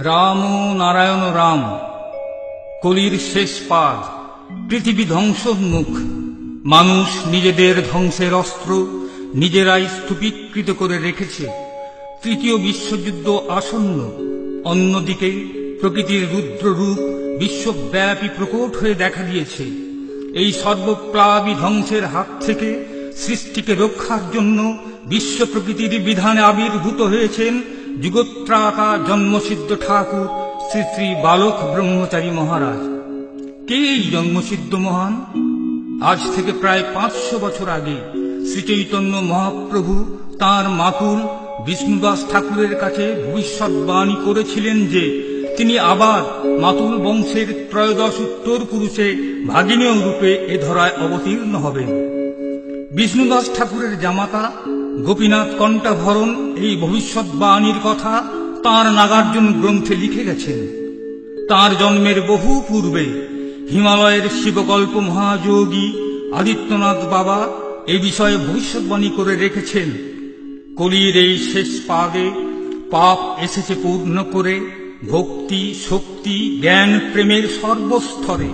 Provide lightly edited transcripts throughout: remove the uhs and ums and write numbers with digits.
রাম নারায়ণ রাম, কলির শেষ পাদ, পৃথিবী ধ্বংসোন্মুখ। মানুষ নিজেদের ধ্বংসের অস্ত্র নিজেরাই স্তূপীকৃত করে রেখেছে। তৃতীয় বিশ্বযুদ্ধ আসন্ন। অন্যদিকে প্রকৃতির রুদ্ররূপ বিশ্বব্যাপী প্রকট হয়ে দেখা দিয়েছে। এই সর্বপ্লাবী ধ্বংসের হাত থেকে সৃষ্টিকে রক্ষার জন্য বিশ্ব প্রকৃতির বিধানে আবির্ভূত হয়েছেন যুগত্রাতা জন্মসিদ্ধ ঠাকুর শ্রী শ্রী বালক ব্রহ্মচারী মহারাজ। কে এই জন্মসিদ্ধ মহান? আজ থেকে প্রায় 500 বছর আগে শ্রীচৈতন্য মহাপ্রভু তাঁর মাতুল বিষ্ণুদাস ঠাকুরের কাছে ভবিষ্যৎবাণী করেছিলেন যে তিনি আবার মাতুল বংশের ত্রয়োদশ উত্তর পুরুষে ভাগিনেয় রূপে এ ধরায় অবতীর্ণ হবেন। বিষ্ণুদাস ঠাকুরের জামাতা গোপীনাথ কণ্ঠাভরণ এই ভবিষ্যৎবাণীর কথা তাঁর নাগার্জুন গ্রন্থে লিখে গেছেন। তাঁর জন্মের বহু পূর্বে হিমালয়ের শিবকল্প মহাযোগী আদিত্যনাথ বাবা এ বিষয়ে ভবিষ্যৎবাণী করে রেখেছেন। কলির এই শেষ পাদে পাপ এসেছে পূর্ণ করে ভক্তি, শক্তি, জ্ঞান, প্রেমের সর্বস্তরে।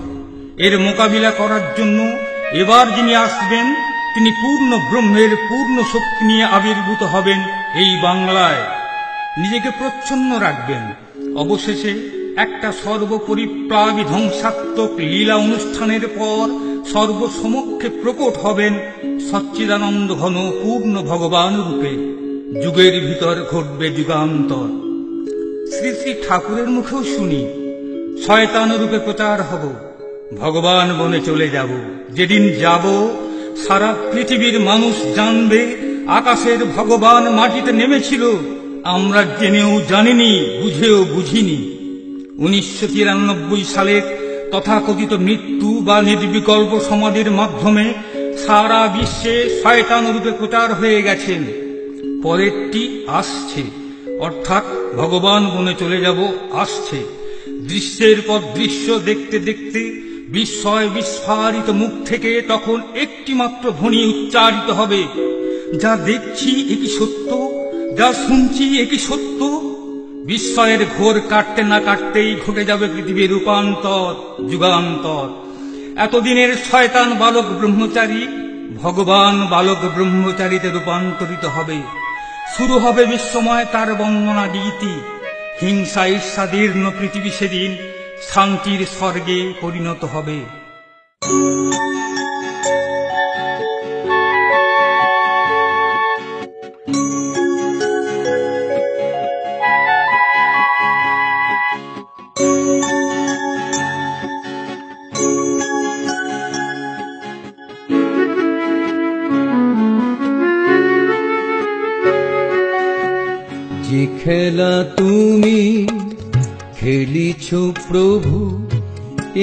এর মোকাবিলা করার জন্য এবার যিনি আসবেন তিনি পূর্ণ ব্রহ্মের পূর্ণ শক্তি নিয়ে আবির্ভূত হবেন এই বাংলায়। নিজেকে প্রচ্ছন্ন রাখবেন। অবশেষে একটা সর্বপরিপ্লাবী ধ্বংসাত্মক লীলা অনুষ্ঠানের পর সর্বসমক্ষে প্রকট হবেন সচ্চিদানন্দ ঘন পূর্ণ ভগবান রূপে। যুগের ভিতর ঘটবে যুগান্তর। শ্রী শ্রী ঠাকুরের মুখেও শুনি, শয়তান রূপে প্রচার হব, ভগবান বনে চলে যাব। যেদিন যাব সারা পৃথিবীর মানুষ জানবে আকাশের ভগবান মাটিতে নেমেছিল, আমরা জেনেও জানিনি, বুঝেও বুঝিনি। 1993 সালের তথাকথিত মৃত্যু বা নির্বিকল্প সমাধির মাধ্যমে সারা বিশ্বে শয়তান রূপে প্রচার হয়ে গেছেন। পরেরটি আসছে, অর্থাৎ ভগবান বনে চলে যাব আসছে। দৃশ্যের পর দৃশ্য দেখতে দেখতে বিস্ময় বিস্ফারিত মুখ থেকে তখন একটি মাত্র ধ্বনি উচ্চারিত হবে, যা দেখছি এ কি সত্য, যা শুনছি এ কি সত্য। বিস্ময়ের ঘোর কাটতে না কাটতেই ঘটে যাবে পৃথিবীর রূপান্তর, যুগান্তর। এতদিনের শয়তান বালক ব্রহ্মচারী ভগবান বালক ব্রহ্মচারীতে রূপান্তরিত হবে। শুরু হবে বিশ্বময় তার বন্দনা গীতি। হিংসা ঈর্ষাদীর্ণ পৃথিবী সেদিন শান্তির স্বর্গে পরিণত হবে। যে খেলা তুমি খেলিছ প্রভু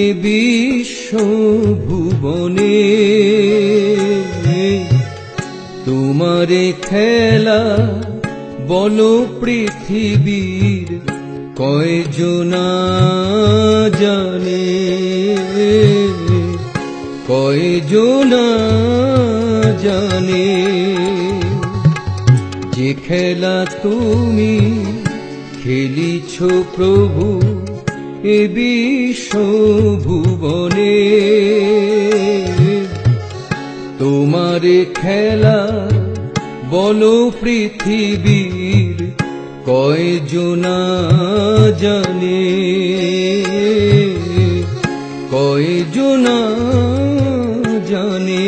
এ বিশ্ব ভুবনে, তোমারে খেলা বলো পৃথিবীর কয়জনা জানে, কয়জনা জানে। যে খেলা তুমি খেলিছ প্রভু এ বিশ্ব ভুবনে, তোমারে খেলা বলো পৃথিবীর কয়জনা জানে, কয়জনা জানে।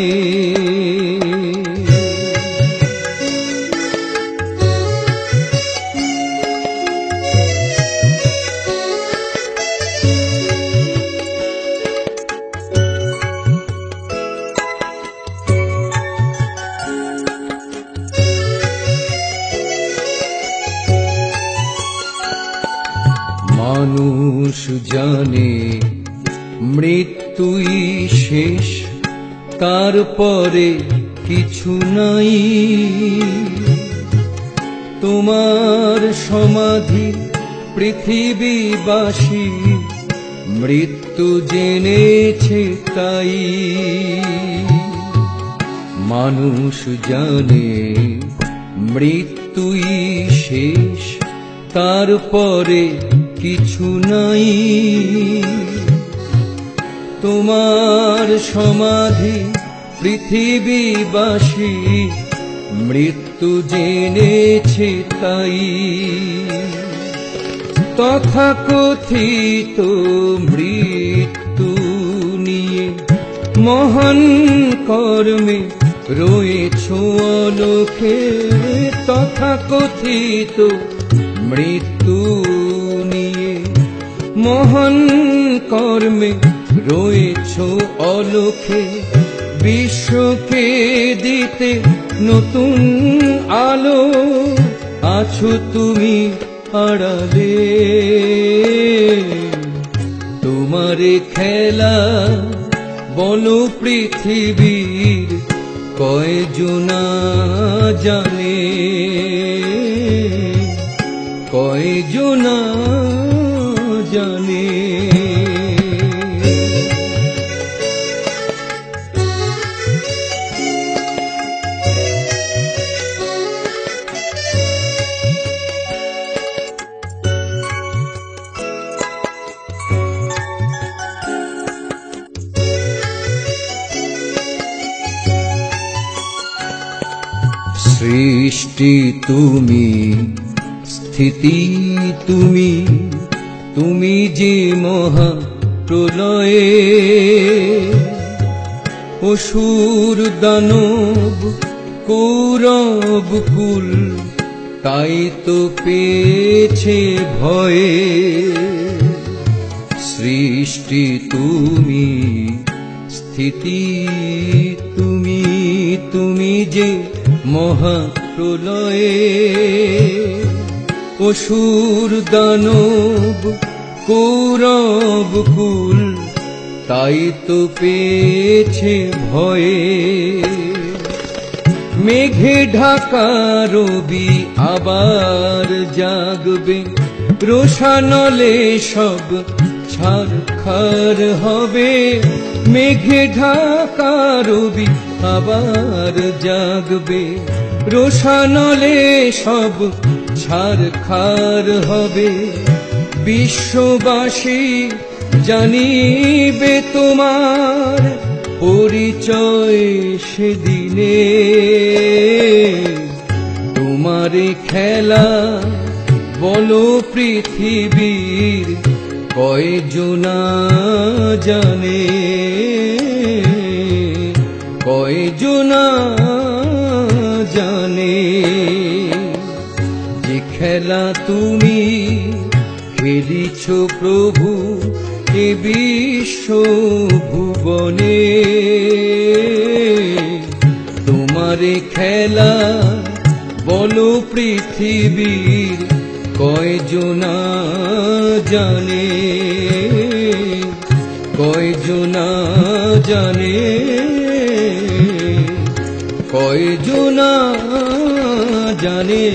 মানুষ জানে মৃত্যুই শেষ, তারপরে কিছু নাই। তোমার সমাধি পৃথিবীবাসী মৃত্যু জেনেছে তাই। মানুষ জানে মৃত্যুই শেষ, তারপরে কিছু নাই। তোমার সমাধি পৃথিবীবাসী মৃত্যু জেনেছে তাই। তথাকথিত মৃত্যু নিয়ে মহান কর্মে রয়েছ অলোকে। তথাকথিত মৃত্যু নিয়ে মহান কর্মে রয়েছ অলোকে। বিশ্বকে দিতে নতুন আলো আছো তুমি আড়ালে। তোমারে খেলা বলো পৃথিবীর কয়জনা জানে, কয়জনা জানে। সৃষ্টি তুমি, স্থিতি তুমি, তুমি যে মহা প্রলয়ে। অসুর দানব কৌরব কুল তাই তো পেয়েছে ভয়ে। সৃষ্টি তুমি, স্থিতি তুমি, তুমি যে মহাপ্রলয়ে। অসুর দানব কৌরব কুল তাই তো পেয়েছে ভয়ে। মেঘে ঢাকা রবি আবার জাগবে। রোষানলে সব ছারখার হবে। মেঘে ঢাকা রবি আবার জাগবে। রোষানলে সব ছারখার হবে। বিশ্ববাসী জানিবে তোমার পরিচয় সেদিনে। তোমারে খেলা বলো পৃথিবীর কয়জনা জানে, কয়জনা জানে। যে খেলা তুমি খেলিছ প্রভু এ বিশ্ব ভুবনে। তোমারে খেলা বলো পৃথিবীর কয়জনা জানে, কয়জনা জানে, কয়জনা জানে।